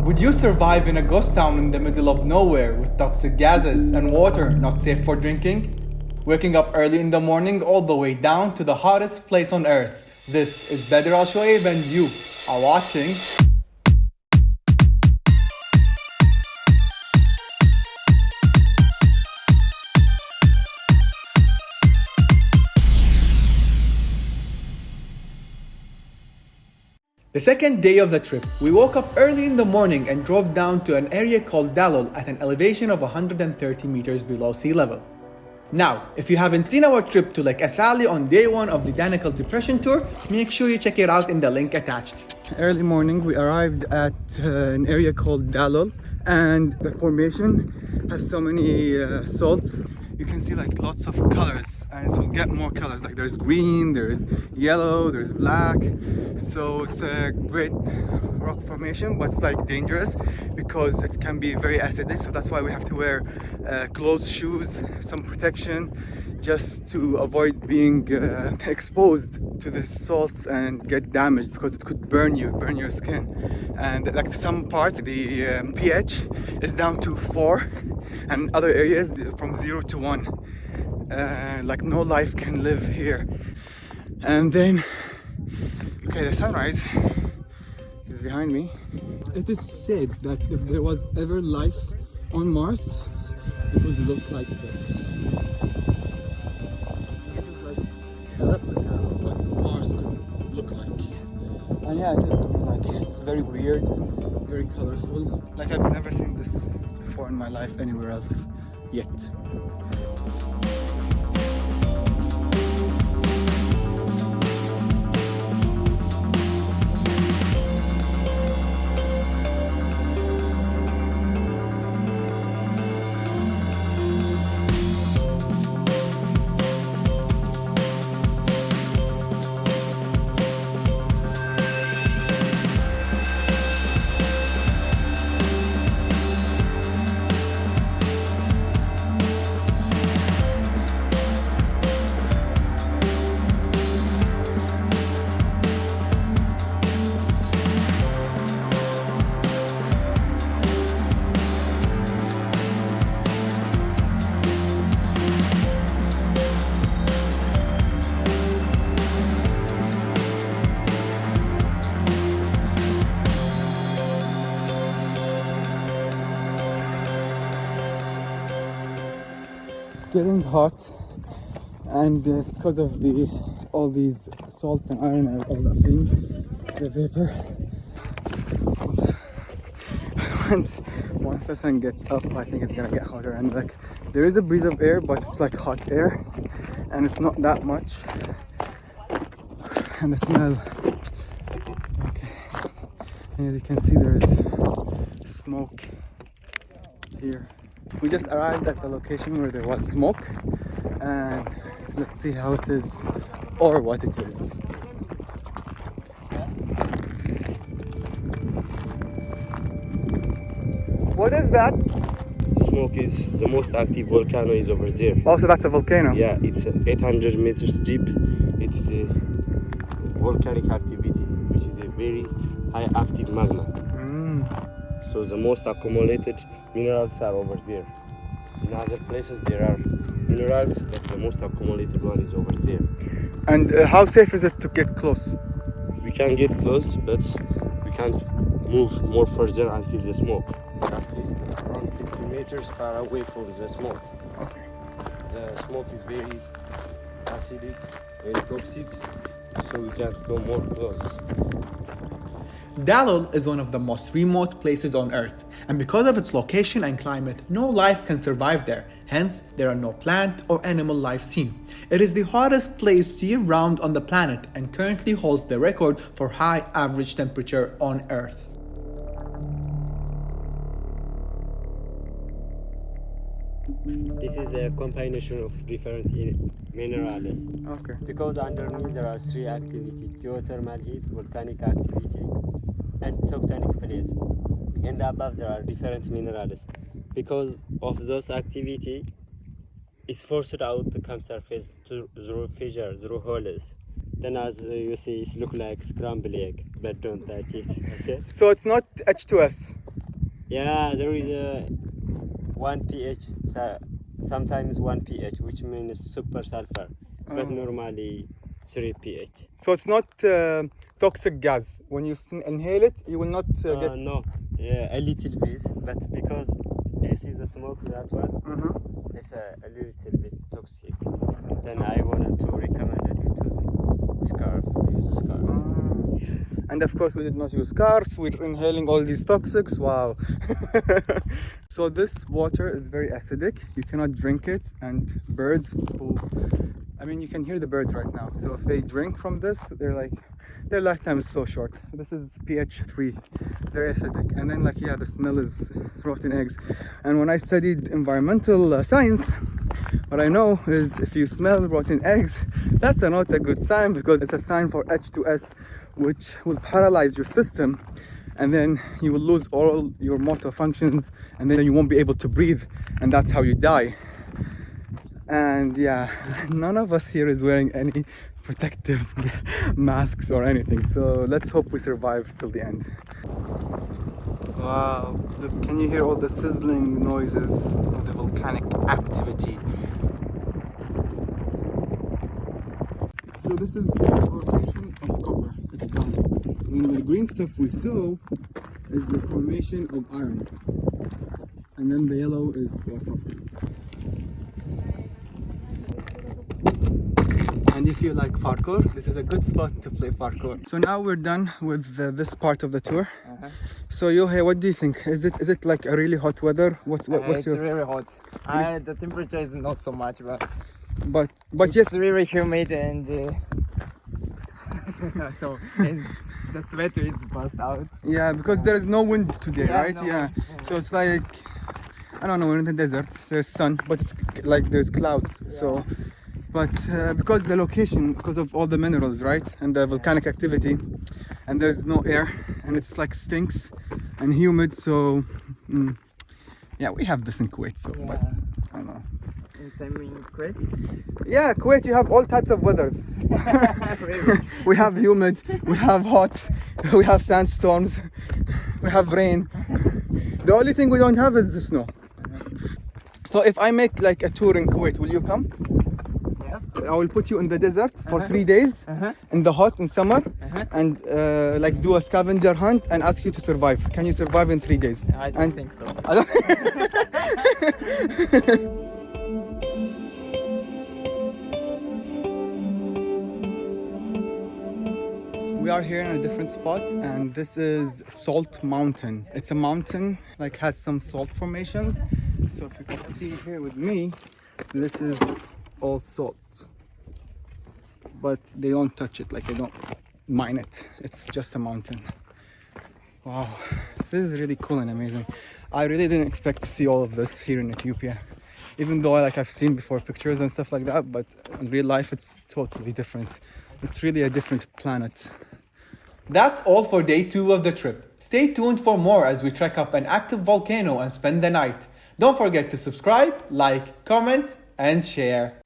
Would you survive in a ghost town in the middle of nowhere with toxic gases and water not safe for drinking? Waking up early in the morning all the way down to the hottest place on earth. This is Badr Al Shoaib and you are watching The second day of the trip, we woke up early in the morning and drove down to an area called Dallol at an elevation of 130 meters below sea level. Now, if you haven't seen our trip to Lake Asali on day one of the Danakil Depression tour, make sure you check it out in the link attached. Early morning, we arrived at an area called Dallol, and the formation has so many salts. You can see like lots of colors, and it will get more colors. Like there's green, there's yellow, there's black. So it's a great rock formation, but it's like dangerous because it can be very acidic. So that's why we have to wear closed shoes, some protection, just to avoid being exposed to the salts and get damaged, because it could burn your skin. And like some parts, the pH is down to 4, and other areas from 0 to 1. Like no life can live here. And then, okay, the sunrise is behind me. It is said that if there was ever life on Mars, it would look like this. So this is like a replica of what Mars could look like. And yeah, it is like, it's very weird, very colorful. Like I've never seen this before in my life anywhere else yet. Getting hot, and because of all these salts and iron and all that thing, the vapor. Once the sun gets up, I think it's gonna get hotter, and like there is a breeze of air, but it's like hot air, and it's not that much. And the smell. Okay, and as you can see, there is smoke here. We just arrived at the location where there was smoke, and let's see how it is or what it is. What is that? Smoke is the most active volcano is over there. Oh, so that's a volcano? Yeah, it's 800 meters deep. It's a volcanic activity, which is a very high active magma. So the most accumulated minerals are over there. In other places there are minerals, but the most accumulated one is over there. And how safe is it to get close? We can get close, but we can't move more further until the smoke. At least around 50 meters far away from the smoke. Okay. The smoke is very acidic and toxic, so we can't go more close. Dallol is one of the most remote places on Earth, and because of its location and climate, no life can survive there. Hence, there are no plant or animal life seen. It is the hottest place year-round on the planet and currently holds the record for high average temperature on Earth. This is a combination of different minerals. Okay. Because underneath there are 3 activities: geothermal heat, volcanic activity, and tectonic plate. And above there are different minerals. Because of those activity, it's forced out to come surface through fissures, through holes. Then as you see, it looks like scrambled egg, but don't touch it, okay? So it's not H2S? Yeah, there is a 1 pH, sometimes 1 pH, which means super sulfur, but normally 3 pH. So it's not toxic gas. When you inhale it, you will not get... No, a little bit, but because this is the smoke, that one, it's a little bit toxic. Then I wanted to recommend you to use scarf. And of course we did not use scarves, we're inhaling all these toxics, wow. So this water is very acidic, you cannot drink it, and birds who, I mean you can hear the birds right now, so if they drink from this, they're like, their lifetime is so short. This is pH 3, very acidic, and then like, yeah, the smell is rotten eggs. And when I studied environmental science, what I know is if you smell rotten eggs, that's not a good sign, because it's a sign for H2S, which will paralyze your system, and then you will lose all your motor functions, and then you won't be able to breathe, and that's how you die. And yeah, none of us here is wearing any protective masks or anything, so let's hope we survive till the end. Wow, look, can you hear all the sizzling noises of the volcanic activity? So this is the formation of copper, it's gone. And the green stuff we saw is the formation of iron. And then the yellow is sulfur. And if you like parkour, this is a good spot to play parkour. So now we're done with this part of the tour. So Yohei, what do you think? Is it like a really hot weather? What's it's your... really hot. The temperature is not so much, But it's yes, really humid and so and the sweat is burst out. yeah, because there is no wind today, Yeah, right? no Yeah. wind. So it's like, I don't know, we're in the desert. There's sun, but it's like there's clouds. So, but because the location, because of all the minerals, right, and the volcanic activity, and there's no air, and it's like stinks and humid. So, yeah, we have this in Kuwait. So, but I don't know. And same in Kuwait. Yeah, Kuwait, you have all types of weathers. We have humid, we have hot, we have sandstorms, we have rain. The only thing we don't have is the snow. So if I make like a tour in Kuwait, will you come? Yeah. I will put you in the desert for 3 days, in the hot, in summer, and like do a scavenger hunt and ask you to survive. Can you survive in 3 days? I don't think so. We are here in a different spot, and this is Salt Mountain. It's a mountain, like has some salt formations. So if you can see here with me, this is all salt. But they don't touch it, like they don't mine it. It's just a mountain. Wow, this is really cool and amazing. I really didn't expect to see all of this here in Ethiopia. Even though I've seen before pictures and stuff like that, but in real life it's totally different. It's really a different planet. That's all for day 2 of the trip. Stay tuned for more as we trek up an active volcano and spend the night. Don't forget to subscribe, like, comment, and share.